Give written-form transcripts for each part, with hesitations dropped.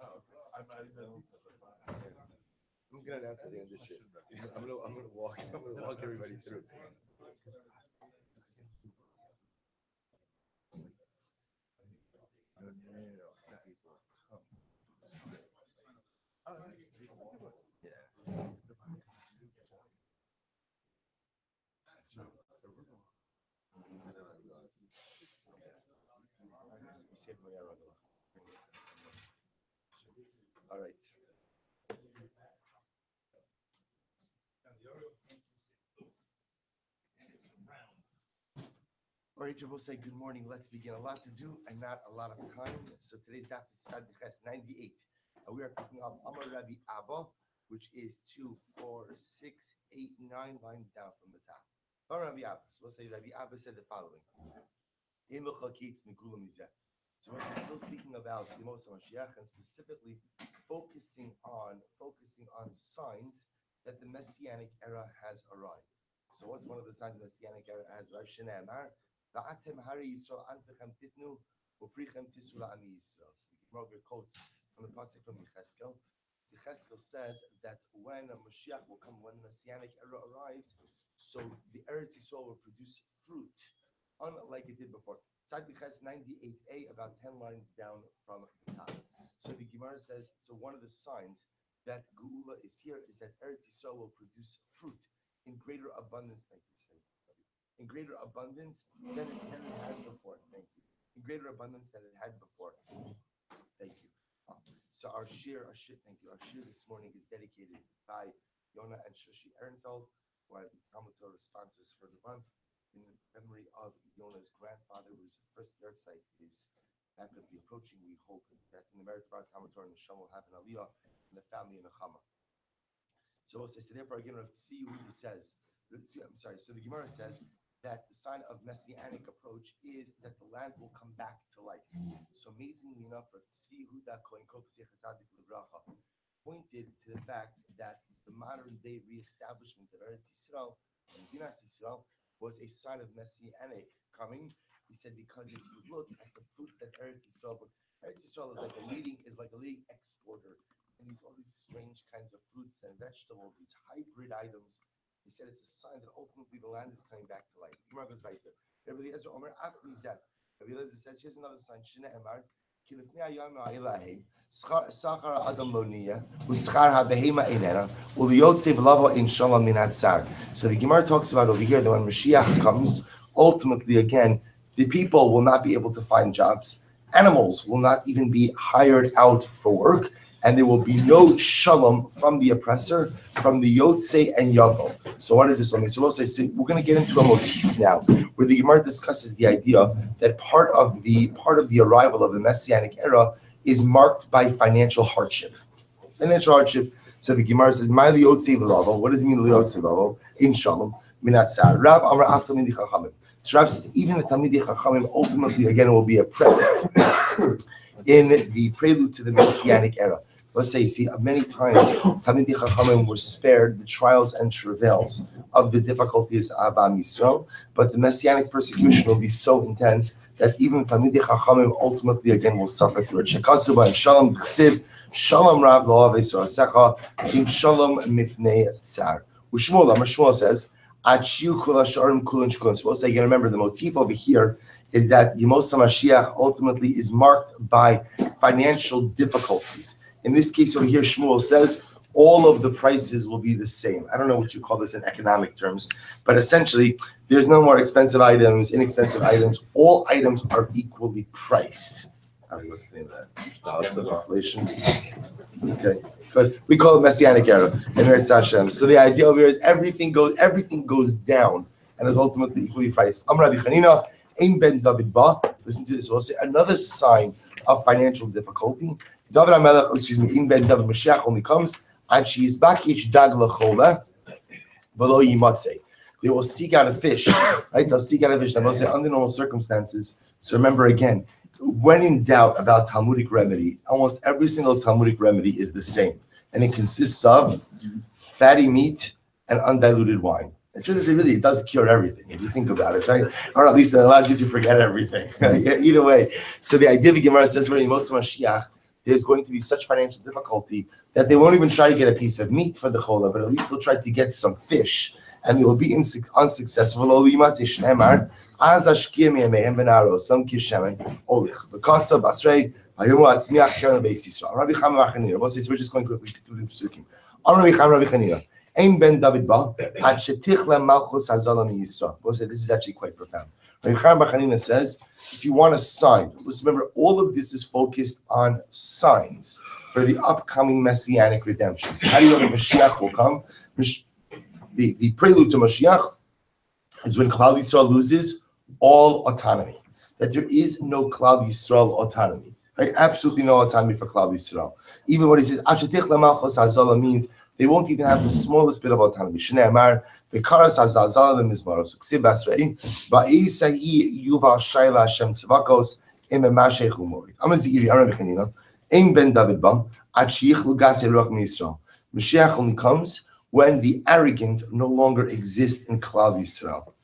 I'm gonna announce at the end of this shit. I'm gonna walk everybody through. All right. All right, we'll say good morning. Let's begin. A lot to do and not a lot of time. So today's daf is Sanhedrin 98. And we are picking up Amar Rabbi Abba, which is 2, 4, 6, 8, 9 lines down from the top. Amar Rabbi Abba. So we'll say Rabbi Abba said the following. So we're still speaking about the Moshe Mashiach and specifically focusing on signs that the Messianic era has arrived. So what's one of the signs of the Messianic era has arrived? Shneimar, Va'atem hari Yisrael anpechem titnu uprichem tisu la'ami Yisrael. So the Gemara quotes from the pasuk from Yecheskel. Yecheskel says that when a Mashiach will come, when the Messianic era arrives, so the Eretz Yisrael will produce fruit, unlike it did before. Tzaddik 98a, about 10 lines down from the top. So the Gemara says, so one of the signs that Geula is here is that Eretz Yisrael will produce fruit in greater abundance, thank you, in greater abundance than it had before. Thank you. In greater abundance than it had before. Thank you. So our shir this morning is dedicated by Yona and Shushi Ehrenfeld, who are the Talmud Torah sponsors for the month, in memory of Yona's grandfather, whose first yahrzeit is rapidly approaching. We hope that in the merit of our Talmud Torah, Neshama will have an aliyah in the family in Nechama. So we'll say, so therefore, again, see who he says. So the Gemara says that the sign of messianic approach is that the land will come back to life. So amazingly enough, Tzvi Huda Kohen Kopsech Tzadik Livracha pointed to the fact that the modern day reestablishment of Eretz Yisrael and Dinas Yisrael was a sign of messianic coming. He said because if you look at the fruits that Eretz Yisrael is like a leading exporter, and all these strange kinds of fruits and vegetables, these hybrid items. He said it's a sign that ultimately the land is coming back to life. Gemara goes right there. Rabbi Eliezer Omer after he's dead. Rabbi Eliezer says, here's another sign. Shina Emar, ki lifnei hayom ha'ilahim, sachar adam lo niya, u'schar ha'behema einena, u'liyotzev lavo ein shalom min hatzar. So the Gemara talks about over here that when Mashiach comes, ultimately again, the people will not be able to find jobs. Animals will not even be hired out for work. And there will be no shalom from the oppressor, from the Yotze and Yavo. So what does this mean? So we'll say, so we're going to get into a motif now, where the Gemara discusses the idea that part of the arrival of the Messianic era is marked by financial hardship. Financial hardship. So the Gemara says, "My Yotze v'lavo." What does it mean, Yotze v'lavo? In shalom, minatzar. Rav Amar after Talmidei Chachamim. So Rav says, even the Talmidei Chachamim ultimately again will be oppressed in the prelude to the Messianic era. Let's say, you see, many times Talmidei Chachamim were spared the trials and travails of the difficulties of Am Yisrael, but the messianic persecution will be so intense that even Talmidei Chachamim ultimately again will suffer through it. Shekasuba and Shalom Chsiv, Shalom Rav Lo Aveisor Asecha, Kim Shalom Mifnei Tsar. Shmuel says, Achiu Kula Sharim Kulin Shkulin. So we'll say, again, remember the motif over here is that Yemos HaMashiach ultimately is marked by financial difficulties. In this case over here, Shmuel says all of the prices will be the same. I don't know what you call this in economic terms, but essentially, there's no more expensive items, inexpensive items. All items are equally priced. What's the name of that? Inflation. Okay, good. We call it Messianic era. So the idea over here is everything goes down and is ultimately equally priced. Amar Rabbi Chanina, Ein Ben David Ba. Listen to this. We'll say another sign of financial difficulty. David HaMelech, in Ben David Mashiach only comes, and she is bakish dag lechola, below yimatze. They will seek out a fish, right? They'll seek out a fish. They will say under normal circumstances. So remember again, when in doubt about Talmudic remedy, almost every single Talmudic remedy is the same, and it consists of fatty meat and undiluted wine. The truth is, it does cure everything if you think about it, right? Or at least it allows you to forget everything. Either way. So the idea of the Gemara says, "When Moshe Mashiach, there's going to be such financial difficulty that they won't even try to get a piece of meat for the chola, but at least they'll try to get some fish, and they will be unsuccessful. We're just going quickly through the psukim. This is actually quite profound. Rabbi Chanina says, if you want a sign, let's remember all of this is focused on signs for the upcoming messianic redemptions. How do you know that Mashiach will come? The prelude to Mashiach is when Klal Yisrael loses all autonomy. That there is no Klal Yisrael autonomy. Right? Absolutely no autonomy for Klal Yisrael. Even what he says, Ashetich lemalchus hazala means they won't even have the smallest bit of autonomy. Shnei Amar, v'karas hazala lemizmaros. Uksiv basrei, va'isai yuval shayla Hashem tzvakos im emashech umorid. Amaziri, Rabbi Chanina, ein ben David ba, ad sheyich lugas eruach miYisrael. Mashiach only comes when the arrogant no longer exist in Klal Yisrael.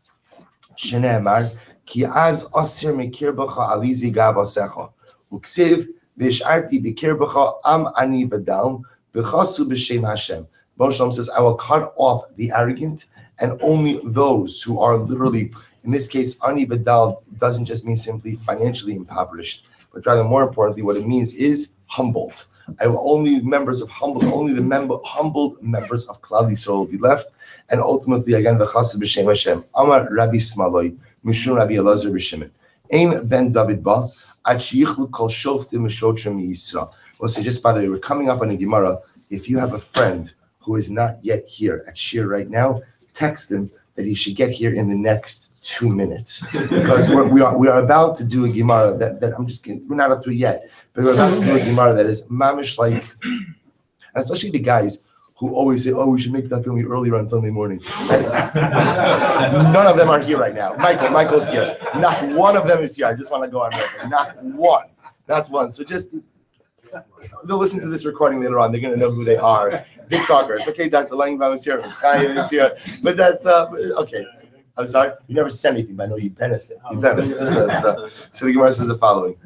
Shnei Amar, ki az asir mekir b'cha alizi gavasecha. Uksiv v'isharti b'kir b'cha am ani v'dal v'chasu b'shem Hashem. Moshe says, I will cut off the arrogant, and only those who are literally, in this case, ani v'dal doesn't just mean simply financially impoverished, but rather more importantly, what it means is humbled. I will only members of humbled, only the humbled members of Klal Yisrael will be left, and ultimately again v'chasu b'shem Hashem. Amar Rabbi Smaloi, Mishum Rabbi Elazar b'Shimon. Ein ben David ba ad sheyichlu kol shoftim v'shotrim miYisrael. Well, so just by the way, we're coming up on a Gemara. If you have a friend who is not yet here at Shir right now, text him that he should get here in the next 2 minutes, because we are about to do a Gemara that I'm just kidding, we're not up to it yet, but we're about to do a Gemara that is mamish like, and especially the guys who always say, oh, we should make that film earlier on Sunday morning. None of them are here right now. Michael's here. Not one of them is here. I just want to go on record. Not one. So just, they'll listen to this recording later on. They're going to know who they are. Big talkers. Okay, Dr. Langbaum is here. Chaim is here. But that's, okay. I'm sorry. You never send anything, but I know you benefit. So the Gemara says the following.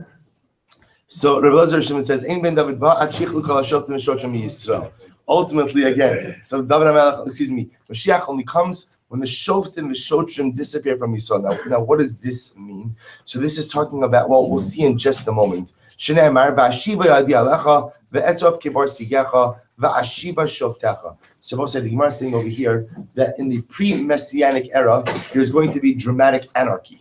So Rabbi Elazar Shimon says, Ein ben David ba ad shichlu kol hashoftim v'shotrim miYisrael. Ultimately, again, so Mashiach only comes when the shoftim and the shotrim disappear from Yisrael. Now, what does this mean? So this is talking about, well, we'll see in just a moment. So we'll say the Gemara is saying over here that in the pre-Messianic era, there's going to be dramatic anarchy.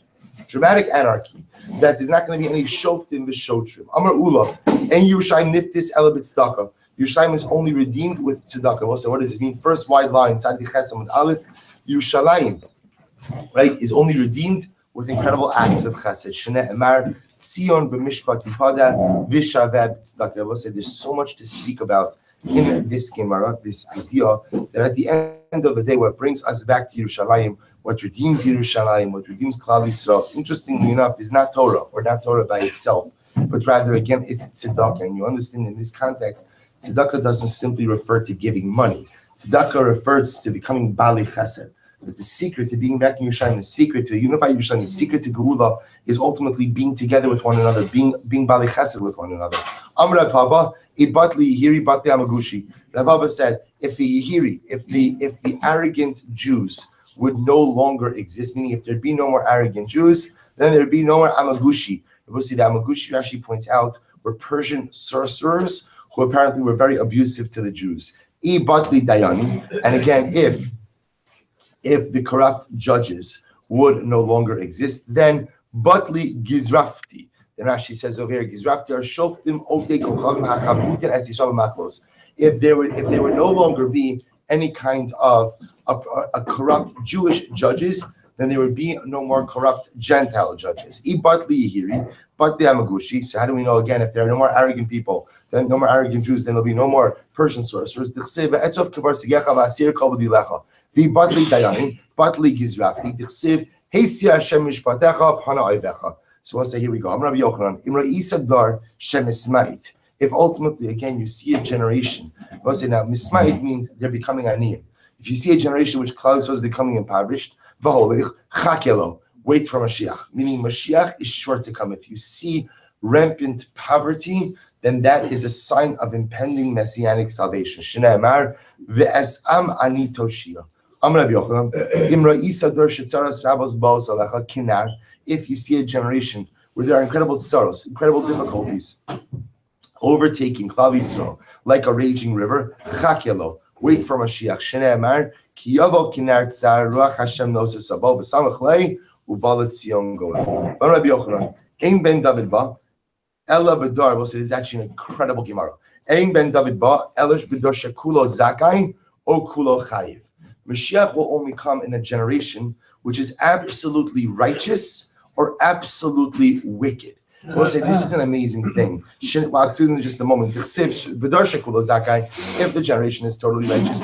That there's not going to be any shoftim v'shotrim. Amar Ula, en Yerushalayim niftis elabit tzedakah. Yerushalayim is only redeemed with tzedakah. We'll say, what does it mean? First wide line, Tzadi Chesam with Aleph. Yerushalayim, right, is only redeemed with incredible acts of chesed. Shnei Emar, Sion b'mishpat yipada, v'shaveh b'tzedakah. We'll say there's so much to speak about in this Gemara, this idea that at the end of the day, what brings us back to Yerushalayim, what redeems Yerushalayim, what redeems Klal Yisrael, interestingly enough, is not Torah, or not Torah by itself, but rather, again, it's tzedakah. And you understand in this context, tzedakah doesn't simply refer to giving money. Tzedakah refers to becoming Bali Chesed. But the secret to being back in Yerushalayim, the secret to unify Yerushalayim, the secret to Geula is ultimately being together with one another, being Bali Chesed with one another. Amr Paba, Ibatli Yihiri Batli Amagushi. Rabbi said, if the Yihiri, if the arrogant Jews would no longer exist, meaning if there'd be no more arrogant Jews, then there'd be no more Amagushi. Rabbi said, the Amagushi actually points out were Persian sorcerers who apparently were very abusive to the Jews. Ibatli Dayani, and again, if the corrupt judges would no longer exist, then Batli Gizrafti. Then Rashi says over here, Gizrafti are shoftim ovdei kochavim hachavutin as yisrael maklos. If there would no longer be any kind of a corrupt Jewish judges, then there would be no more corrupt Gentile judges. Ibatli Yihiri, Batli Amagushi. So how do we know again if there are no more arrogant people, then no more arrogant Jews, then there'll be no more Persian sorcerers. V'batli dayanim, batli gizrafti, dichsiv, heisir Hashem mishpatecha, pana oivecha. So we'll say, here we go. I'm Rabbi Yochanan. Imra isadar shem ismait. If ultimately, again, you see a generation, we'll say now, mismait means they're becoming aniyim. If you see a generation which Klal Yisrael is becoming impoverished, v'holech chakelo, wait for Mashiach. Meaning Mashiach is sure to come. If you see rampant poverty, then that is a sign of impending messianic salvation. Shneimar ve'esam ani toshia. If you see a generation where there are incredible sorrows, incredible difficulties, overtaking Klal Yisrael like a raging river, chakelo, wait for Mashiach. Shneimar ki yavo kinar tzar ruach Hashem noses abo v'samach lei uvalet Zion goel. Rabbi Yochanan, ein ben David ba ella bedar. Well, so it is actually an incredible Gemara. Ein ben David ba elish bedar shekulo zakai o kulo chayiv. Mashiach will only come in a generation which is absolutely righteous or absolutely wicked. We'll say this is an amazing thing. Well, excuse me just a moment. If the generation is totally righteous,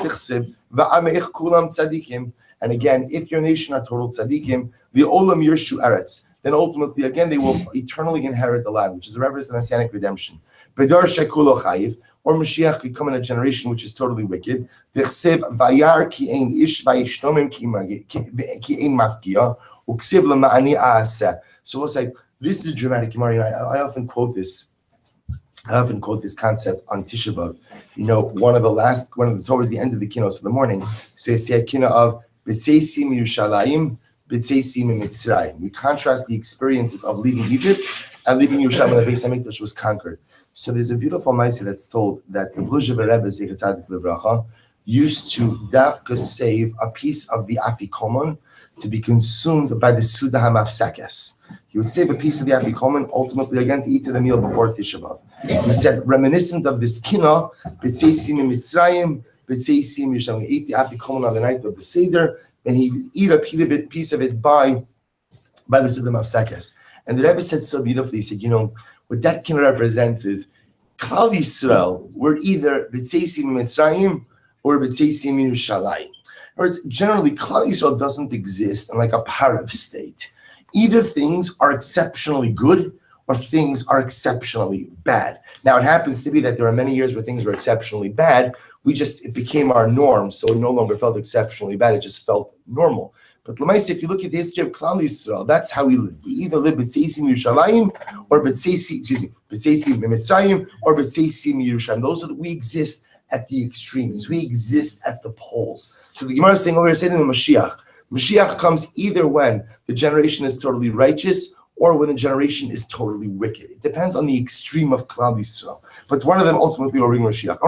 and again, if your nation are total tzaddikim, the olam yirshu eretz, then ultimately again they will eternally inherit the land, which is a reference to messianic redemption. Bedar shekulo chayiv, or Mashiach could come in a generation which is totally wicked. Vayar ki ein ish vayishtomim ki ein mafgia uksiv lema'ani aaseh. So we'll say this is a dramatic Gemara. I often quote this. I often quote this concept on Tisha B'Av. Towards the end of the kinos of the morning, so you see a kino of B'tzeisim Yerushalayim, B'tzeisim Mitzrayim. We contrast the experiences of leaving Egypt and leaving Yerushalayim when the Beis Hamikdash was conquered. So there's a beautiful ma'aseh that's told that the Bluzhev Rebbe Zecher Tzadik Livracha used to dafka save a piece of the afikoman to be consumed by the Suda HaMafsakes. He would save a piece of the afikoman, ultimately again to eat the meal before Tisha B'Av. He said, reminiscent of this kina, B'tzeisim Mitzrayim, B'tzeisim Yerushalayim. He ate the afikoman on the night of the Seder, and he would eat a piece of it by the Suda HaMafsakes. And the Rebbe said so beautifully, he said, what that kina represents is Klal Yisrael were either B'tzeisim Mitzrayim or B'tzeisim Yerushalayim. Generally, Klal Yisrael doesn't exist in like a parav state. Either things are exceptionally good or things are exceptionally bad. Now, it happens to be that there are many years where things were exceptionally bad. It became our norm, so it no longer felt exceptionally bad. It just felt normal. But Lamaisa, if you look at the history of Klal Yisrael, that's how we live. We either live B'tzeisim Yerushalayim or B'tzeisim Mitzrayim or B'tzeisim Yerushalayim. We exist at the extremes. We exist at the poles. So the Gemara is saying over here, saying to the Mashiach, Mashiach comes either when the generation is totally righteous or when the generation is totally wicked. It depends on the extreme of Klal Yisrael. But one of them ultimately will bring Mashiach.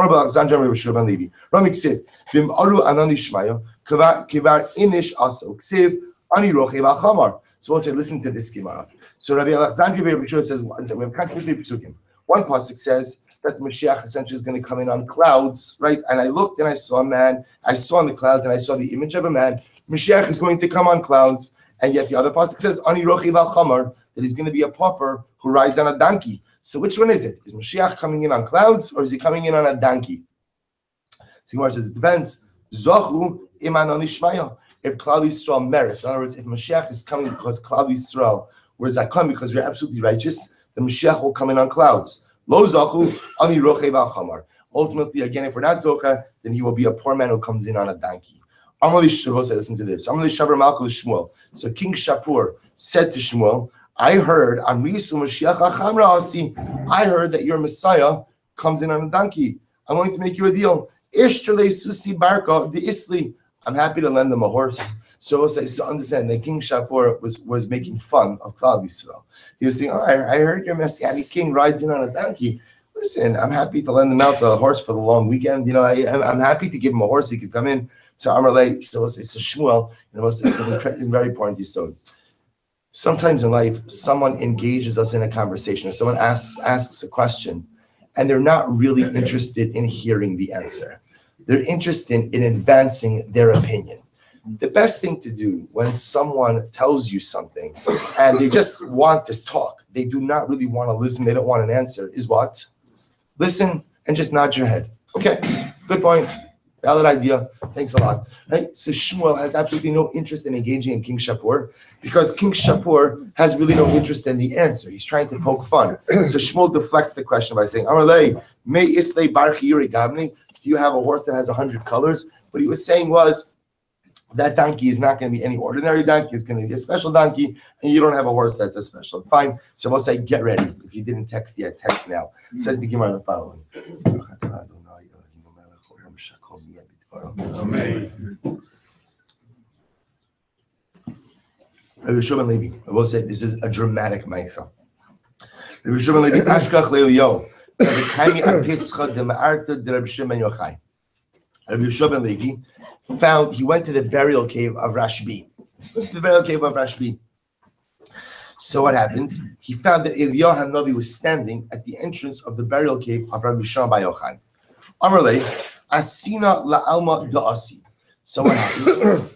So we'll say, listen to this Gemara. So Rabbi Alexandria says, we have practically psukim. One pasuk says that the Mashiach essentially is going to come in on clouds, right? And I looked and I saw a man. I saw in the clouds and I saw the image of a man. Mashiach is going to come on clouds. And yet the other pasuk says, Ani rochi val chamar, that he's going to be a pauper who rides on a donkey. So which one is it? Is Mashiach coming in on clouds or is he coming in on a donkey? So Gemara says, it depends. Zochu iman onishmaya. If Klal Yisrael merits, in other words, if Mashiach is coming because Klal Yisrael, whereas I come because we're absolutely righteous, then Mashiach will come in on clouds. Lo zachu ani roche val chamar. Ultimately, again, if we're not zocha, then he will be a poor man who comes in on a donkey. Listen to this. So King Shapur said to Shmuel, I heard that your Messiah comes in on a donkey. I'm going to make you a deal. I'm happy to lend them a horse. So understand that King Shapur was making fun of Klal Yisrael. He was saying, I heard your Messianic king rides in on a donkey. Listen, I'm happy to lend him out a horse for the long weekend. I'm happy to give him a horse. He could come in. So Amalei, so it's a Shmuel, it's very important. So sometimes in life, someone engages us in a conversation, or someone asks a question, and they're not really interested in hearing the answer. They're interested in advancing their opinion. The best thing to do when someone tells you something and they just want this talk, they do not really want to listen, they don't want an answer, is what? Listen and just nod your head. Okay, good point. Valid idea. Thanks a lot. Right? So Shmuel has absolutely no interest in engaging in King Shapur because King Shapur has really no interest in the answer. He's trying to poke fun. So Shmuel deflects the question by saying, Amalei, me islay barchi yuri gavni. Do you have a horse that has 100 colors? What he was saying was, that donkey is not going to be any ordinary donkey. It's going to be a special donkey, and you don't have a horse that's a special. Fine. So we'll say, get ready. If you didn't text yet, text now. It says the Gemara the following. Rabbi Shmuel Levi. I will say this is a dramatic ma'isa. Rabbi Shmuel Levi, Ashkach Leilio. Rabbi Shmuel Levi found, he went to the burial cave of Rashbi. So what happens? He found that Eliyahu Hanavi was standing at the entrance of the burial cave of Rabbi Shimon Bar Yochai. Amarle, Asina la'alma da'asi. So what happens?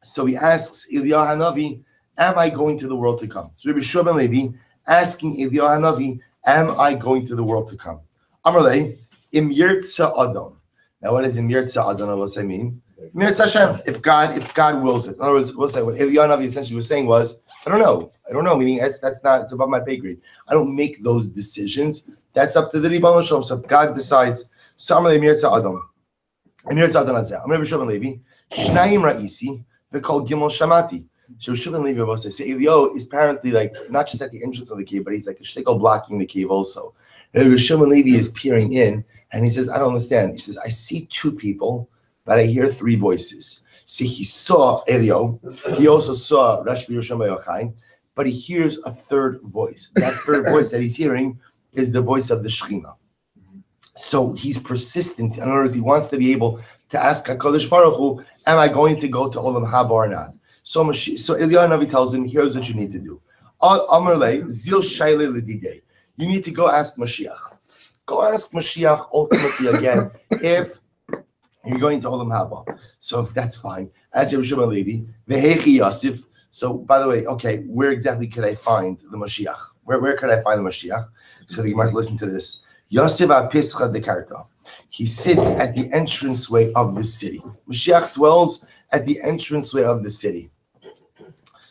So he asks Eliyahu Hanavi, am I going to the world to come? So Rabbi Shimon Levi asking Eliyahu Hanavi, am I going to the world to come? Amarle, im yirtza adon. Now what does im yirtza adon what I mean? Im Hashem, if God wills it. In other words, we'll say what Eliyahu Hanavi essentially was saying was, I don't know, meaning that's not, it's above my pay grade. I don't make those decisions. That's up to the Ribbon Shalom. So if God decides, Amarle im yirtza adon. Im yirtza adon azeh. Amarle Rabbi Shimon Levi, Shnayim ra'isi, v'kol gimel shamati. So Shimon Levi will say, so Eliyahu is apparently like not just at the entrance of the cave, but he's like a shtickle blocking the cave also. And Shimon Levi is peering in, and he says, I don't understand. He says, I see two people, but I hear three voices. See, he saw Eliyahu, he also saw Rashbi Yosham Yochai, but he hears a third voice. That third voice that he's hearing is the voice of the Shekhinah. So he's persistent. In other words, he wants to be able to ask HaKadosh Baruch Hu, am I going to go to Olam Haba or not? So Eliyahu Navi tells him, here's what you need to do. Amarle, zil shayle l'didei. You need to go ask Mashiach. Go ask Mashiach ultimately again if you're going to Olam Haba. So if that's fine. As Rabbi Shimon Levi, vehechi Yosef. So by the way, okay, where exactly could I find the Mashiach? Where could I find the Mashiach? So the Gemara, listen to this. Yosef apischa dekarta. He sits at the entranceway of the city. Mashiach dwells at the entranceway of the city.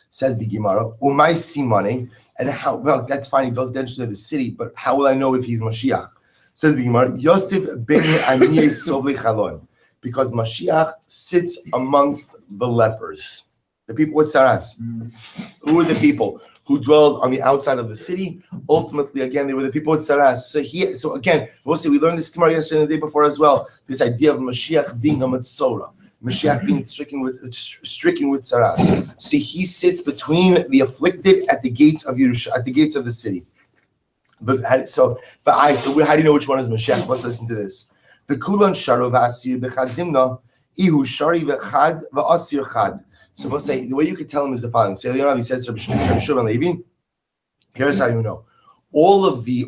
Says the Gemara, Umay Simone, and how, well, that's fine, he does the entrance of the city, but how will I know if he's Mashiach? Says the Gemara, Yosef ben Aniyeh Sovli Chalon, because Mashiach sits amongst the lepers, the people with saras. Who are the people who dwelled on the outside of the city? Ultimately, again, they were the people with saras. So again, we'll see, we learned this Gemara yesterday and the day before as well, this idea of Mashiach being a Matzorah. Mashiach being stricken with saras. See, he sits between the afflicted at the gates of Yerushalayim, at the gates of the city. So how do you know which one is Mashiach? Let's listen to this. The kulan sharu v'asir b'chad zimna ihu shari v'chad v'asir chad. So we'll say the way you could tell him is the following. So he says to Rabbi Shimon Levi, here's how you know. All of the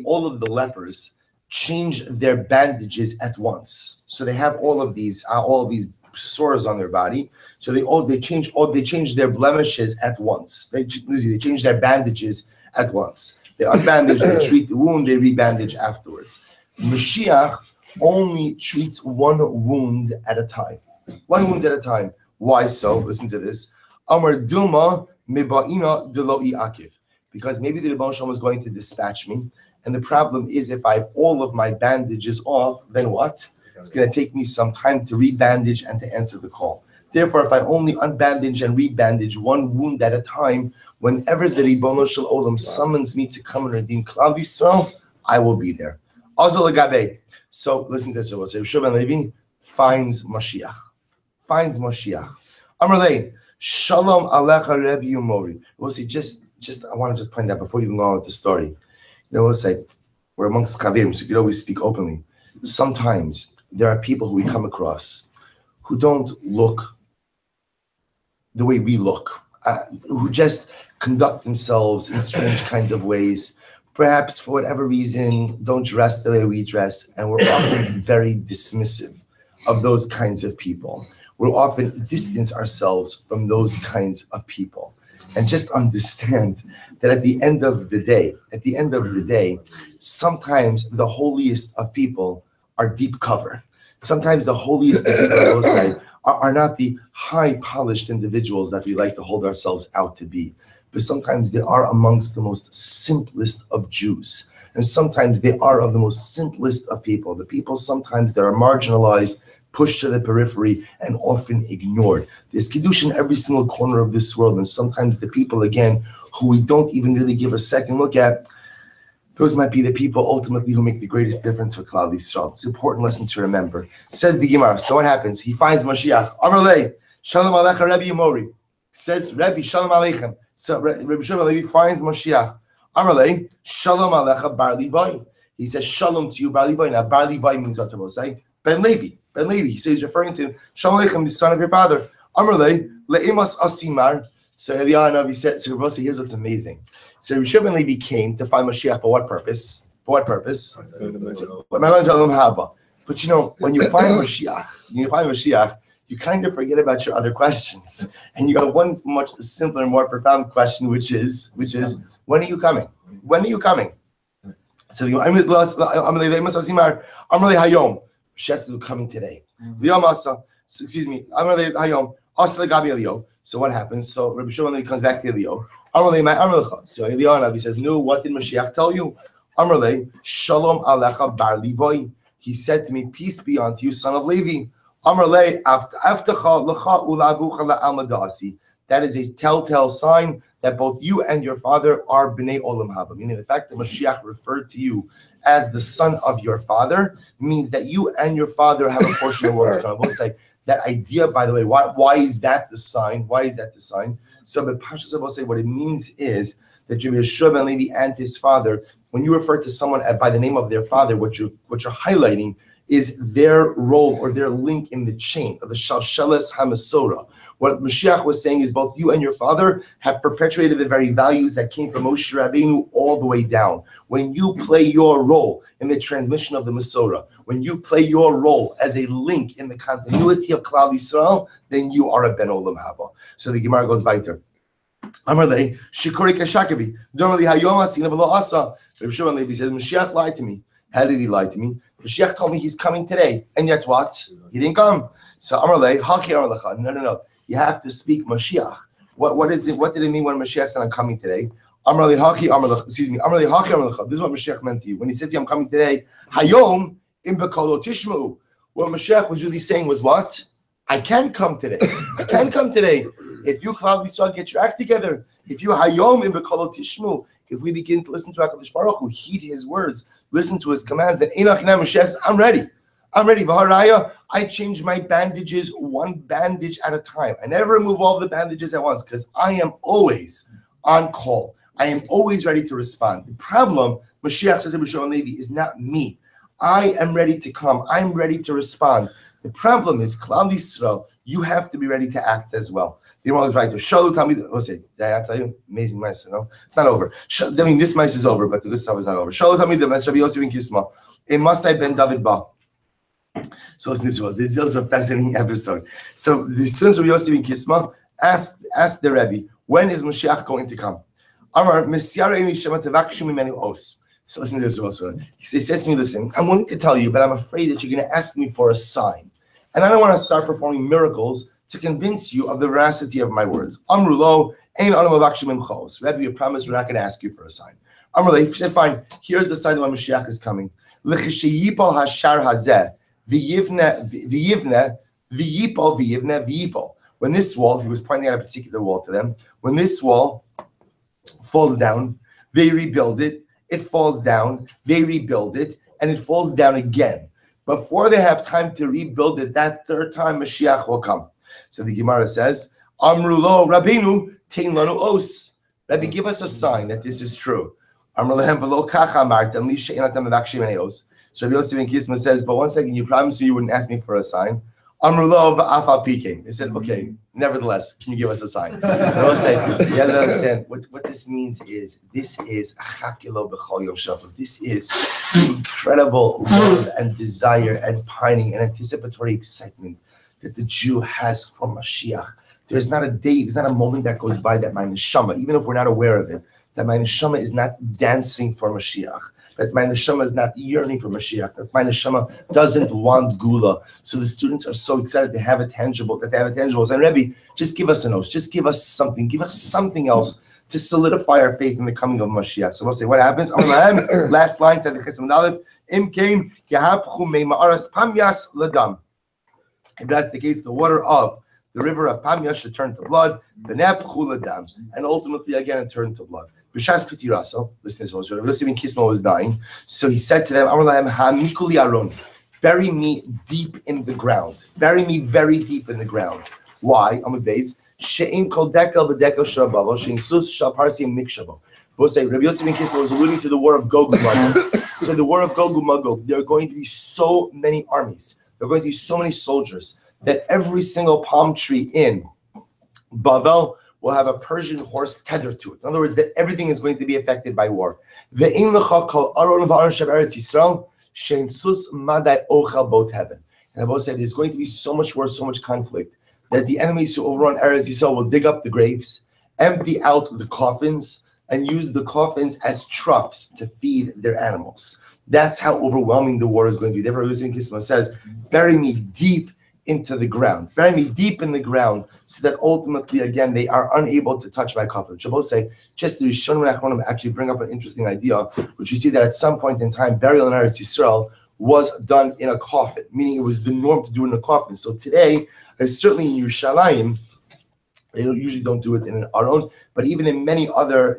lepers change their bandages at once. So they have all of these sores on their body, so they change their blemishes at once. They change their bandages at once. They unbandage, they treat the wound, they rebandage afterwards. Mashiach only treats one wound at a time. One wound at a time. Why so? Listen to this. Amar Duma mebaina deloi akiv. Because maybe the Rebbe Shalom is going to dispatch me, and the problem is if I have all of my bandages off, then what? It's going to take me some time to rebandage and to answer the call. Therefore, if I only unbandage and rebandage one wound at a time, whenever the Ribono Shel Olam summons me to come and redeem Klal Yisrael, I will be there. So listen to this. So Shimon Levi finds Mashiach. Amarle, Shalom Alecha Rebbe Yumori. We'll see. Just I want to just point out before you even go on with the story. We'll say we're amongst Chavirim, so you could always speak openly. Sometimes there are people who we come across who don't look the way we look, who just conduct themselves in strange kind of ways, perhaps for whatever reason don't dress the way we dress, and we're often very dismissive of those kinds of people. We'll often distance ourselves from those kinds of people. And just understand that at the end of the day, sometimes the holiest of people are deep cover. Sometimes the holiest of people, I will say, are not the high-polished individuals that we like to hold ourselves out to be. But sometimes they are amongst the most simplest of Jews. And sometimes they are of the most simplest of people. The people sometimes that are marginalized, pushed to the periphery and often ignored. There's Kiddush in every single corner of this world, and sometimes the people, again, who we don't even really give a second look at, those might be the people ultimately who make the greatest difference for Klal Yisrael. It's an important lesson to remember. Says the Gemara. So what happens? He finds Mashiach. Amar lei, Shalom Alecha Rebbe Yemori. Says Rebbe, Shalom Aleichem. So Rebbe Shmuel Levi finds Mashiach. Amar lei, Shalom Alecha Bar Levi. He says Shalom to you, Bar Levi. Now Bar Levi means what to say? Ben Levi. Ben Levi. He says he's referring to Shalom Aleichem, the son of your father. Amar lei, Le'imas Asimar. So Eliyahu said, so here's what's amazing. So Rabbi Shimon Levi came to find Mashiach for what purpose? For what purpose? But you know, when you find Mashiach, you kind of forget about your other questions. And you have one much simpler, more profound question, which is, when are you coming? When are you coming? So Mashiach is coming today. Excuse me. So what happens? So Rabbi Shimon comes back to Eliyahu. So Eliyahu says, no, what did Mashiach tell you? Amrle, Shalom Alecha Bar Levi. He said to me, peace be unto you, son of Levi. Amrle, that is a telltale sign that both you and your father are Bnei Olam Haba. Meaning the fact that Mashiach referred to you as the son of your father means that you and your father have a portion of the world to come. We'll say, that idea, by the way, why is that the sign? Why is that the sign? So the Pashas will say what it means is that Rabbi Shmuel ben Levi and his father, when you refer to someone by the name of their father, what you're highlighting is their role or their link in the chain of the Shalsheles HaMasorah. What Mashiach was saying is both you and your father have perpetuated the very values that came from Moshe Rabbeinu all the way down. When you play your role in the transmission of the Masorah, when you play your role as a link in the continuity of Klal Yisrael, then you are a Ben Olam Haba. So the Gemara goes weiter. Amarle, Shikori Kashakabi, Dormali Hayom Asina V'lo Asa. Rabbi Shimon Levi says, Mashiach lied to me. How did he lie to me? Mashiach told me he's coming today, and yet what? He didn't come. So Amarle, Hachi Amarlecha. No. You have to speak Mashiach. What is it? What did it mean when Mashiach said I'm coming today? Amarle Hachi Amarlecha. Excuse me. Amarle Hachi Amarlecha. This is what Mashiach meant to you when he said to you, I'm coming today. Hayom im bekolo tishmu. What Mashiach was really saying was what? I can come today. I can come today. If you Klal Yisrael get your act together, if you Hayom im bekolo tishmu, if we begin to listen to HaKadosh Baruch Hu, heed his words, listen to his commands, then Enoch and Mashiach says, I'm ready. I'm ready. V'haraya, I change my bandages one bandage at a time. I never remove all the bandages at once because I am always on call. I am always ready to respond. The problem, Mashiach said to Rabbi Shmuel Levi, is not me. I am ready to come. I'm ready to respond. The problem is, Klal Yisrael, you have to be ready to act as well. The Gemara is right. Shalu Tamid, what's it? Did I tell you? Amazing mice, no? It's not over. I mean, this mice is over, but the good stuff is not over. Shalu Tamid, the Rabbi Yosef ben Kisma. It must have been David Ba. So listen to this. This is a fascinating episode. So the students of Yosef ben Kisma asked the Rebbe, when is Mashiach going to come? Amar Mesyara Emi Shema Tevakshu Mimenu Os. So listen to this also. He says to me, listen, I'm willing to tell you, but I'm afraid that you're going to ask me for a sign. And I don't want to start performing miracles to convince you of the veracity of my words. Amrulo, Ein Olam Avakshim Imchos. Rebbe, you promise we're not going to ask you for a sign. Amrulo, he said, fine, here's the sign that my Mashiach is coming. L'chishiyipol hashar hazeh, v'yivne, v'yipol. When this wall, he was pointing out a particular wall to them, when this wall falls down, they rebuild it, it falls down, they rebuild it, and it falls down again. Before they have time to rebuild it, that third time Mashiach will come. So the Gemara says, Amrulo Rabbeinu tein lanu os. Rabbi, give us a sign that this is true. Amrulehem v'lo kacha amartem li she'inatem mevakshim eneos. So Rabbi Yosef ben Kisma says, but one second, you promised me you wouldn't ask me for a sign. Amrulo v'afal pikein. They said, okay, nevertheless, can you give us a sign? And I'll say, you have to understand, what this means is, this is achakilo b'chol yom shavua. This is incredible love and desire and pining and anticipatory excitement that the Jew has for Mashiach. There's not a day, there's not a moment that goes by that my neshama, even if we're not aware of it, that my neshama is not dancing for Mashiach, that my neshama is not yearning for Mashiach, that my neshama doesn't want gula. So the students are so excited they have a tangible, And Rebbe, just give us an oath, just give us something else to solidify our faith in the coming of Mashiach. So we'll say, what happens? Last line, Im came, Yahapchu me ma'aras pamyas ladam. If that's the case, the water of the river of Pamya should turn to blood, and ultimately again it turned to blood. B'shas Pitiraso, listen to this, Rabbi Kisma was dying, so he said to them, bury me deep in the ground. Bury me very deep in the ground. Why? On the base. She'in kol dekel v'dekel shabavo, she'in sus shaparsim nikshavo. Both say Rabbi Yosef ben Kisma was alluding to the war of Gog and Magog. So the war of Gog and Magog, there are going to be so many armies. There are going to be so many soldiers that every single palm tree in Bavel will have a Persian horse tethered to it. In other words, that everything is going to be affected by war. Ve'in lecha kol aron v'aron sheb Eretz Yisrael, she'in sus madai ochel bot heaven. And I both say there's going to be so much war, so much conflict, that the enemies who overrun Eretz Yisrael will dig up the graves, empty out the coffins, and use the coffins as troughs to feed their animals. That's how overwhelming the war is going to be. Therefore, Rabbi Kisma says, bury me deep into the ground. Bury me deep in the ground so that ultimately, again, they are unable to touch my coffin. Shabbos say, just the Rishonim and Achronim actually bring up an interesting idea, which you see that at some point in time, burial in Eretz Yisrael was done in a coffin, meaning it was the norm to do it in a coffin. So today, certainly in Yerushalayim, they usually don't do it in an Aron, but even in many other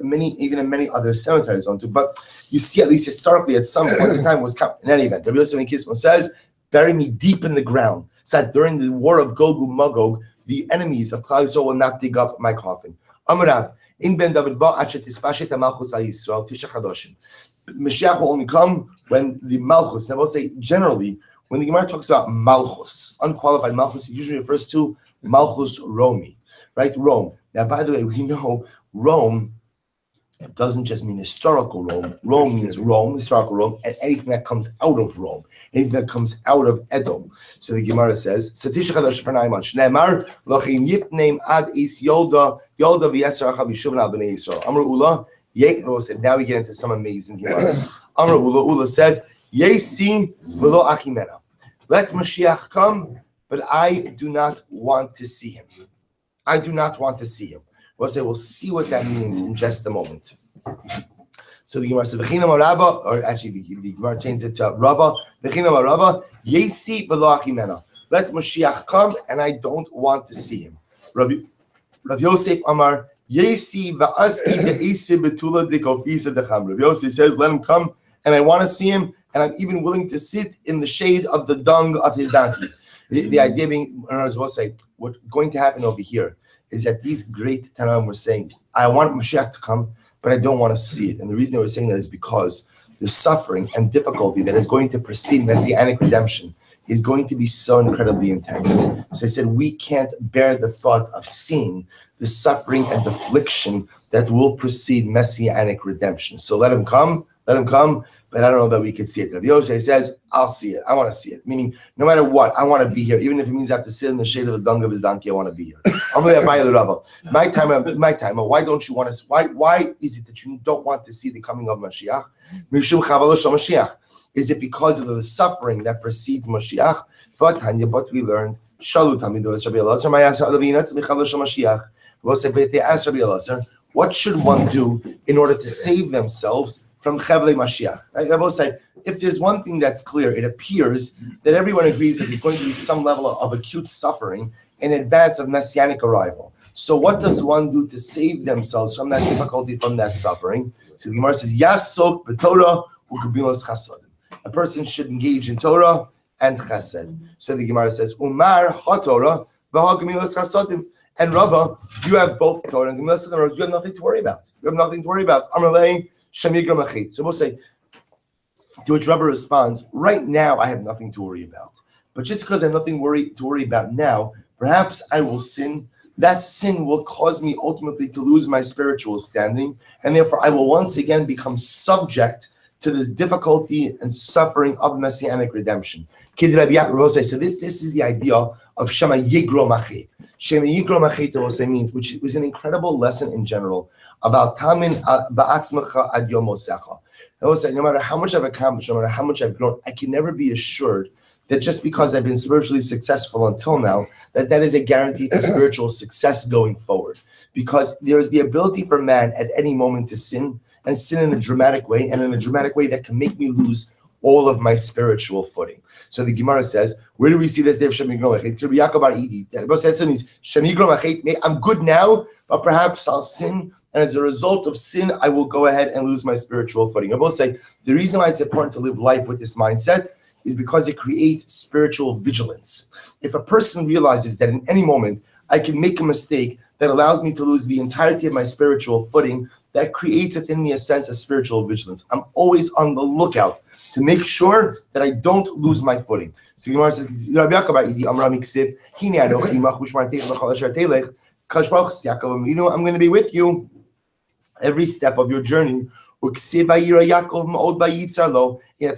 cemeteries don't do. But you see, at least historically, at some point in time, was kept. In any event, Rabbi Yosef ben Kisma says, "Bury me deep in the ground." So that during the war of Gog and Magog, the enemies of Klal Yisrael will not dig up my coffin. Amarav in Ben David ba achet tispashet malchus al Yisrael tisha chadoshim. Mashiach will only come when the malchus. Now, I will say generally, when the Gemara talks about malchus, unqualified malchus, it usually refers to malchus Romi. Right, Rome. Now, by the way, we know Rome doesn't just mean historical Rome. Rome means Rome, historical Rome, and anything that comes out of Rome, anything that comes out of Edom. So the Gemara says, "Satisha chadash v'naiman shneimar lachim yipneim ad is yolda v'yesar achav yishuvna al bnei Yisrael." Amar Ula, said. Now we get into some amazing Gemaras. Amar Ula said, "Yesi v'lo achimena." Let Mashiach come, but I do not want to see him. I do not want to see him. We'll say we'll see what that means in just a moment. So the Gemara says, "V'chinam Rabba," or actually the Gemara changes it to Rabba. "V'chinam Rabba, Yesi v'lo achimena." Let Mashiach come, and I don't want to see him. Rav Yosef Amar, "Yesi v'aski de'isi betula dekofisa decham." Rav Yosef says, "Let him come, and I want to see him, and I'm even willing to sit in the shade of the dung of his donkey." The idea being, we'll say, what's going to happen over here is that these great Tanaim were saying, I want Mashiach to come, but I don't want to see it. And the reason they were saying that is because the suffering and difficulty that is going to precede Messianic redemption is going to be so incredibly intense. So they said, we can't bear the thought of seeing the suffering and affliction that will precede Messianic redemption. So let him come, but I don't know that we could see it. Rabbi Yosef says, I'll see it. I want to see it. Meaning, no matter what, I want to be here. Even if it means I have to sit in the shade of the dung of his donkey, I want to be here. My time. Why don't you want to? Why is it that you don't want to see the coming of Mashiach? Is it because of the suffering that precedes Mashiach? But we learned, what should one do in order to save themselves from Chevlei Mashiach? Right? Rabbi say, if there's one thing that's clear, it appears that everyone agrees that there's going to be some level of acute suffering in advance of Messianic arrival. So what does one do to save themselves from that difficulty, from that suffering? So the Gemara says, Yasok b'Torah u'kabilas chasadim. A person should engage in Torah and chesed. So the Gemara says, Umar ha-Torah v'ha-kabilas chasadim. And Rava, you have both Torah and Gemilas chasadim. You have nothing to worry about. Amalei Shemigra Machit. So we'll say, to which Rava responds, right now I have nothing to worry about. But just because I have nothing to worry about now, perhaps I will sin. That sin will cause me ultimately to lose my spiritual standing, and therefore I will once again become subject to the difficulty and suffering of Messianic redemption. So this is the idea of Shema Yigro Machit. Shema Yigro Machit means, which was an incredible lesson in general, about Tamin Ba'atzmacha Ad Yom Mosecha. No matter how much I've accomplished, no matter how much I've grown, I can never be assured that just because I've been spiritually successful until now, that is a guarantee for spiritual success going forward. Because there is the ability for man at any moment to sin, and sin in a dramatic way, and in a dramatic way that can make me lose all of my spiritual footing. So the Gemara says, where do we see this? I'm good now, but perhaps I'll sin, and as a result of sin, I will go ahead and lose my spiritual footing. I will say the reason why it's important to live life with this mindset is because it creates spiritual vigilance. If a person realizes that in any moment I can make a mistake that allows me to lose the entirety of my spiritual footing, that creates within me a sense of spiritual vigilance. I'm always on the lookout to make sure that I don't lose my footing. So Gemara says, I'm going to be with you every step of your journey. Yet the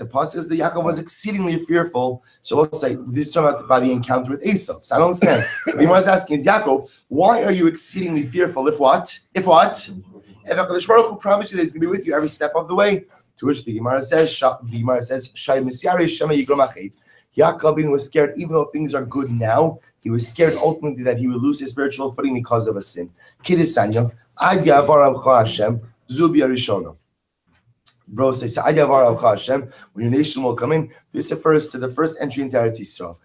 pasuk says that Yaakov was exceedingly fearful. So we'll say this is talking about by the encounter with Esau. So I don't understand. The Gemara is asking, Yaakov, why are you exceedingly fearful? If what? If HaKadosh Baruch Hu promised you that He's going to be with you every step of the way. To which the Gemara says, Yaakov was scared, even though things are good now. He was scared ultimately that he would lose his spiritual footing because of a sin. Bro says, when your nation will come in, this refers to the first entry into Eretz Yisrael.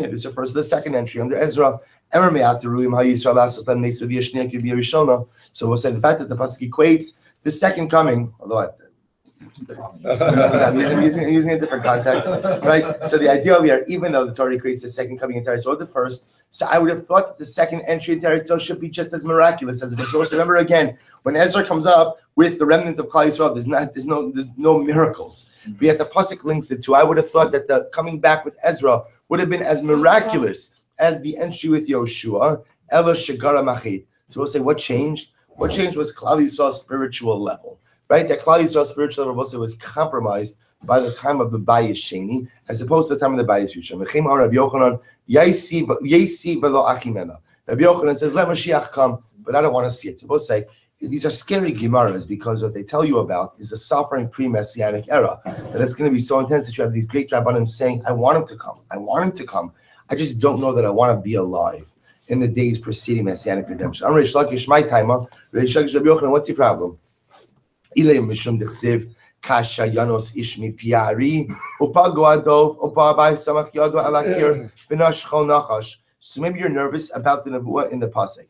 This refers to the second entry under Ezra. So we'll say the fact that the pasuk equates the second coming, although I'm using a different context, right? So the idea of here, even though the Torah equates the second coming into Eretz Yisrael the first, so I would have thought that the second entry into Eretz Yisrael should be just as miraculous as the first. So remember again, when Ezra comes up with the remnant of Klal Yisrael, there's no miracles. But yet the pasuk links the two. I would have thought that the coming back with Ezra would have been as miraculous as the entry with Yoshua. Ela Shagara Machid. So we'll say what changed? What changed was Klal Yisrael's spiritual level, right? That Klal Yisrael's spiritual level was compromised by the time of the Bayis Sheni, as opposed to the time of the Bayis Rishon. Rabbi Yochanan says, "Let Mashiach come, but I don't want to see it." We'll say these are scary Gemaras because what they tell you about is the suffering pre-Messianic era. That it's going to be so intense that you have these great Rabbanim saying, "I want him to come. I want him to come. I just don't know that I want to be alive in the days preceding Messianic redemption." I'm Reish Lakish, my timer. Reish Lakish, Rabbi Yochanan, what's the problem? Ilay mishum dechsev kasha yanos ishmi piari upa goadov upa bai samach yado alakir v'nash chol nachash. So maybe you're nervous about the nevuah in the pasuk.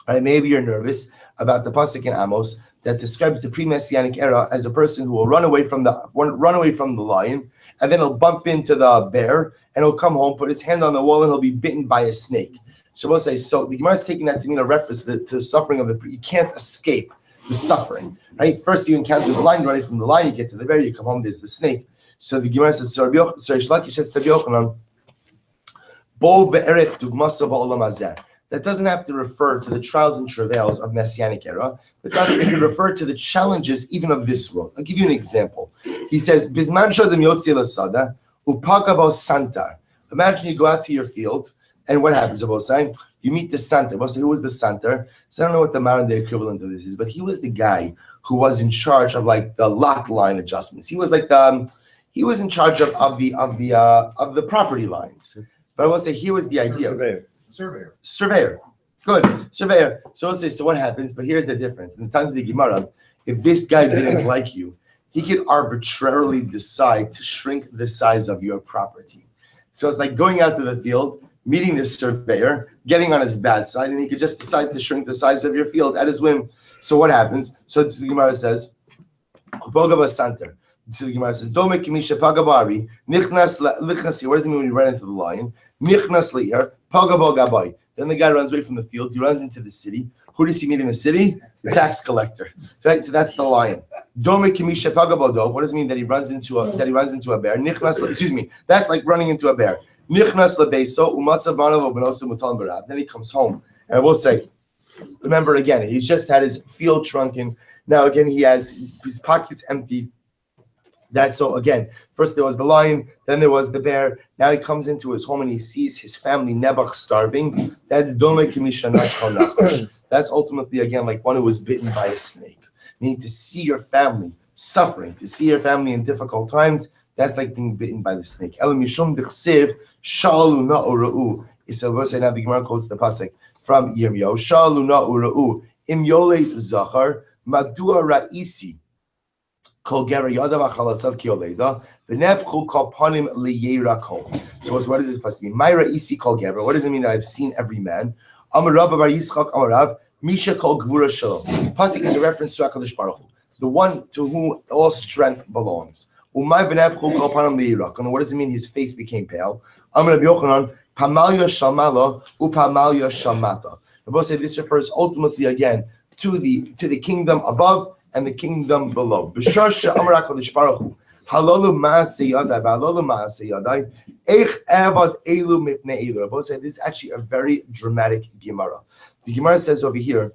Right? Maybe you're nervous about the pasuk in Amos that describes the pre-Messianic era as a person who will run away from the lion, and then he'll bump into the bear, and he'll come home, put his hand on the wall, and he'll be bitten by a snake. So we'll say, so the Gemara is taking that to mean a reference to the suffering of you can't escape the suffering, right? First you encounter the lion, running from the lion, you get to the bear, you come home, there's the snake. So the Gemara says, that doesn't have to refer to the trials and travails of Messianic era, but rather it can refer to the challenges even of this world. I'll give you an example. He says, Bisman Shadam Yotzi Lasada, Upakabo Santar. Imagine you go out to your field, and what happens? You meet the Santar. Who was the Santar? So I don't know what the modern day equivalent of this is, but he was the guy who was in charge of like the lot line adjustments. He was like he was in charge of the property lines. But I will say here was the idea. Surveyor. Good. Surveyor. So we'll say, so what happens? But here's the difference. In the times of the Gemara, if this guy didn't like you, he could arbitrarily decide to shrink the size of your property. So it's like going out to the field, meeting this surveyor, getting on his bad side, and he could just decide to shrink the size of your field at his whim. So what happens? So the Gemara says, Bogava Santer. So the Gemara says, Dome Kimisha Pagabari, Nichnas, what does it mean when you run into the lion? Nichnas Leir, Pagabo Gabai. Then the guy runs away from the field, he runs into the city. Who does he meet in the city? The tax collector. Right? So that's the lion. Dome Kimisha Pagabodov. What does it mean that he runs into a bear? Nichnas, excuse me, that's like running into a bear. Nichnas Lebeso, Umatzav Manav Obenosa Mutal Barab. Then he comes home. And I will say, remember again, he's just had his field shrunken. Now again, he has his pockets empty. That's so again, first there was the lion, then there was the bear. Now he comes into his home and he sees his family Nebuch starving. That's Dome Kimisha Nash. That's ultimately again like one who was bitten by a snake. Meaning to see your family suffering, to see your family in difficult times, that's like being bitten by the snake. Elam Yishum Dechsev Shalu Na'ura'u. So verse now the Gemara quotes the pasuk from Yirmiyahu. Shalu Na'ura'u Im Yole Zachar Madua Ra'isi Kol ger yadav achalasav ki oleda. V'nepchu kol panim liyera kol. So what is this supposed to mean? Myra isi kol ger. What does it mean that I've seen every man? Amarav bar Yitzchak Amarav Misha kol gvura shalom. Pasuk is a reference to HaKadosh Baruch Hu, the one to whom all strength belongs. Umay v'nepchu kol panim liyera. And what does it mean? His face became pale. Amarav Yochanan Pamalya shalmala upamalya shalmata. The Bible says this refers ultimately again to the kingdom above and the kingdom below. B'shasha amar HaKadosh Baruch Hu halalu ma'aseh yadai v'halalu ma'aseh yadai eich avad elu mipnei elu. The Bible says this is actually a very dramatic Gemara. The Gemara says over here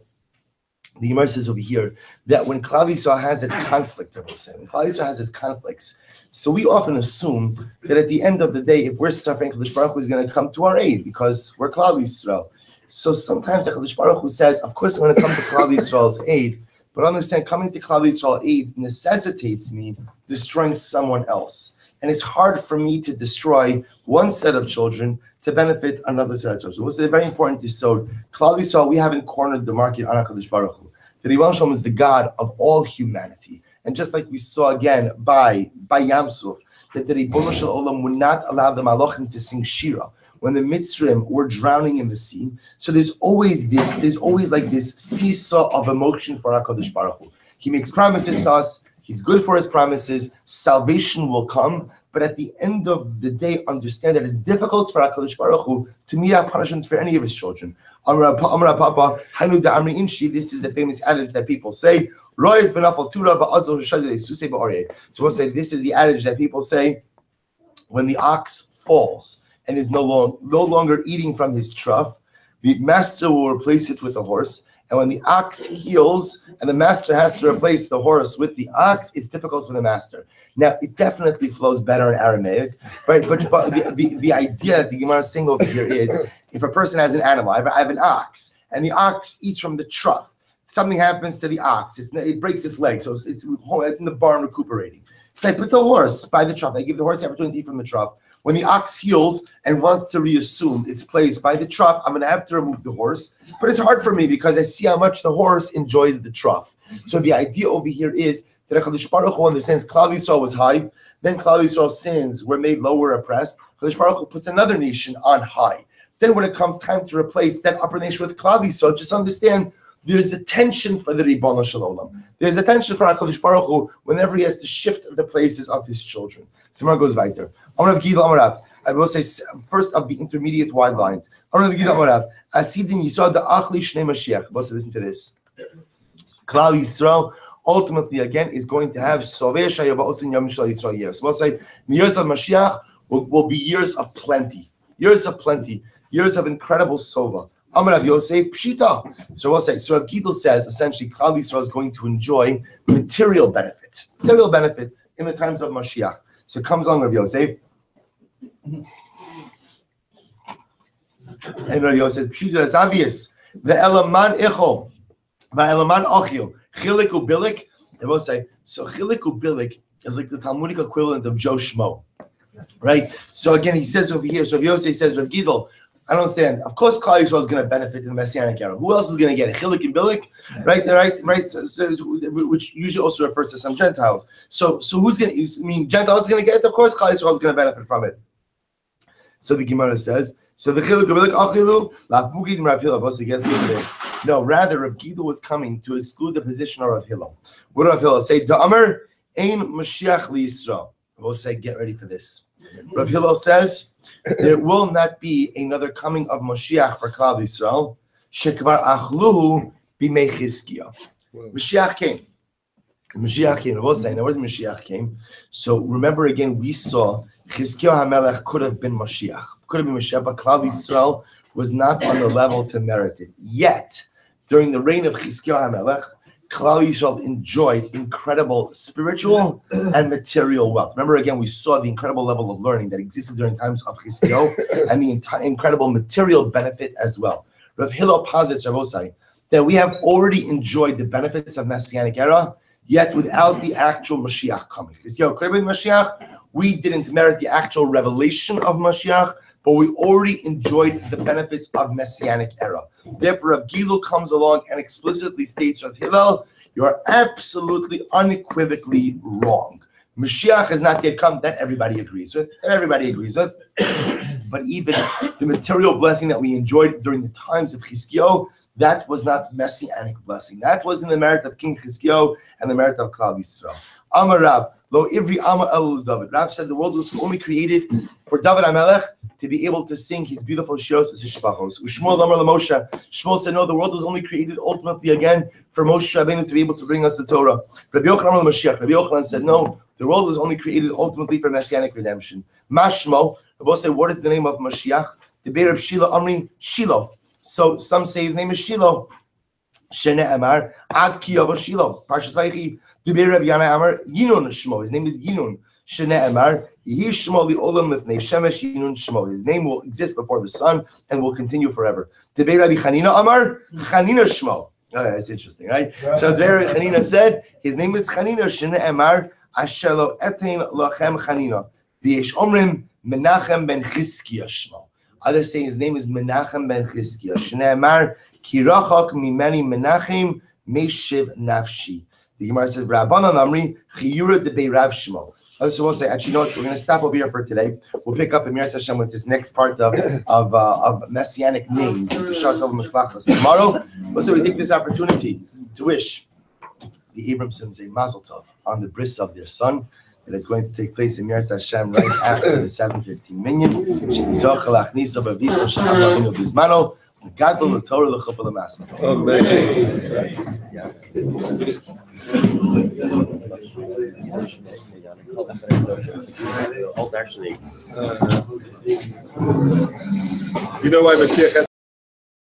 that when Klal Yisrael has its conflict, when Klal Yisrael has its conflicts, so we often assume that at the end of the day, if we're suffering, HaKadosh Baruch Hu is going to come to our aid because we're Klal Yisrael. So sometimes HaKadosh Baruch Hu says, of course I'm going to come to Klal Yisrael's aid, but understand coming to Klal Yisrael's aid necessitates me destroying someone else. And it's hard for me to destroy one set of children to benefit another set of children. So it's very important to so Klal Yisrael, we haven't cornered the market on HaKadosh Baruch Hu. The Ribono Shel Olam is the God of all humanity. And just like we saw again by Yam Suf, that the Ribono Shel Olam would not allow the Malachim to sing Shira when the Mitzrim were drowning in the sea. So there's always like this seesaw of emotion for HaKadosh Baruch Hu. He makes promises to us. He's good for his promises. Salvation will come. But at the end of the day, understand that it's difficult for HaKadosh Baruch Hu to meet out punishments for any of his children. Amar Papa, Hanu Da'amri Inshi, this is the famous adage that people say, so we'll say this is the adage that people say when the ox falls and is no longer eating from his trough, the master will replace it with a horse. And when the ox heals and the master has to replace the horse with the ox, it's difficult for the master. Now, it definitely flows better in Aramaic, right? But the idea that the Gemara is saying over here is, if a person has an animal, I have an ox, and the ox eats from the trough, something happens to the ox, it breaks its leg, so it's in the barn recuperating. So I put the horse by the trough. I give the horse the opportunity to eat from the trough. When the ox heals and wants to reassume its place by the trough, I'm going to have to remove the horse. But it's hard for me because I see how much the horse enjoys the trough. So the idea over here is that HaKadosh Baruch Hu understands Klal Yisrael was high, then Klal Yisrael's sins were made lower, oppressed. HaKadosh Baruch Hu puts another nation on high. Then when it comes time to replace that upper nation with Klal Yisrael, just understand there's a tension for the Ribono Shel Olam. There's a tension for HaKadosh Baruch Hu whenever he has to shift the places of his children. Samar goes weiter. Amarav Gidel Amarav. I will say first of the intermediate wide lines. Amarav Gidel Amarav. Asidin Yisrael Da'achli Shnei Mashiach. Listen to this. Klal Yisrael ultimately again is going to have Sovei Shayaba'osin Yom Shel Yisrael years. We'll say the years of Mashiach will be years of plenty. Years of plenty. Years of incredible Sova. Amarav Yosef Pshita. So we'll say, so Rav Gidel says essentially Klal Yisrael is going to enjoy material benefit in the times of Mashiach. So it comes along Rav Yosef. And Rav Yosef Pshita is obvious. The Elaman Echol, the Elaman Achil, Chilik Ubilik. They will say, so Chilik Ubilik is like the Talmudic equivalent of Joe Schmo, right? So again, he says over here, so Rav Yosef says, Rav Gidel, I don't understand. Of course, Klal Yisrael is going to benefit in the Messianic era. Who else is going to get it? Chilik and Bilik, right? So, which usually also refers to some Gentiles. So who's going to? I mean, Gentiles are going to get it. Of course, Klal Yisrael is going to benefit from it. So the Gemara says, so the Chilik and Bilik achilu lafugid Rav Hillel. What's against this? No, rather, Rav Gidel was coming to exclude the position of Rav Hillel. What did Rav Hillel say? Da'amar ein Mashiach liYisrael. We'll say, get ready for this. Rav Hillel says, there will not be another coming of Mashiach for Klal Yisrael. Shekvar achluhu b'mei Chizkiah. Mashiach came. We'll say, now where did Mashiach came? So remember again, we saw Chizkiah HaMelech could have been Mashiach. Could have been Mashiach, but Klal Yisrael was not on the level to merit it. Yet, during the reign of Chizkiah HaMelech, Klal Yisrael enjoyed incredible spiritual and material wealth. Remember, again, we saw the incredible level of learning that existed during times of Chizkiah and the incredible material benefit as well. Rav Hillel posits, Rabosai, that we have already enjoyed the benefits of Messianic era, yet without the actual Mashiach coming. Chizkiah could have been Mashiach. We didn't merit the actual revelation of Mashiach, but we already enjoyed the benefits of Messianic era. Therefore, Rav Gidel comes along and explicitly states, Rav Hillel, You are absolutely, unequivocally wrong. Mashiach has not yet come. That everybody agrees with. But even the material blessing that we enjoyed during the times of Chizkiyahu, that was not messianic blessing. That was in the merit of King Chizkiyahu and the merit of Klal Yisrael. Amar Rav, lo ivri amar el David. Rav said the world was only created for David HaMelech to be able to sing his beautiful shiros as Shpachos. Ushmuel amar Moshe. Shmuel said, no, the world was only created ultimately again for Moshe Rabbeinu to be able to bring us the Torah. Rabbi Yochanan amar Mashiach. Rabbi Yochanan said, no, the world was only created ultimately for messianic redemption. Mashmo. Rabbi said, what is the name of Mashiach? The Be'er of Shiloh Amri Shiloh. So some say his name is Shiloh. Shene Amar Ad Ki Yavo Shiloh. Parshas Vayechi. The Be'er of Yana Amar Yinun Shmo. His name is Yinun. Shene Amar Yehi Shmo Li'olam Lifnei Shemesh Yinun Shmo. His name will exist before the sun and will continue forever. The Be'er Rabbi Chanina Amar Chanina Shmo. Oh, that's interesting, right? So the Be'er Chanina said his name is Chanina. Shene Amar Asher Lo Etein Lachem Chanina. V'yesh Omrim Menachem Ben Chizkiya Shmo. Others say his name is Menachem Ben Chizkiya. Shneimar Kirachak Mimeni Menachem Meshiv Nafshi. The Gemara says Rabbanan Amri Chiyura Debei Rav Shmo. So we'll say, actually, you know what? We're going to stop over here for today. We'll pick up in Mir Hashem with this next part of messianic names. Tomorrow, we'll say we take this opportunity to wish the Abramsons a Mazel Tov on the bris of their son. That is going to take place in Mir Hashem right after the 7:15 minyan. You know why Mashiach has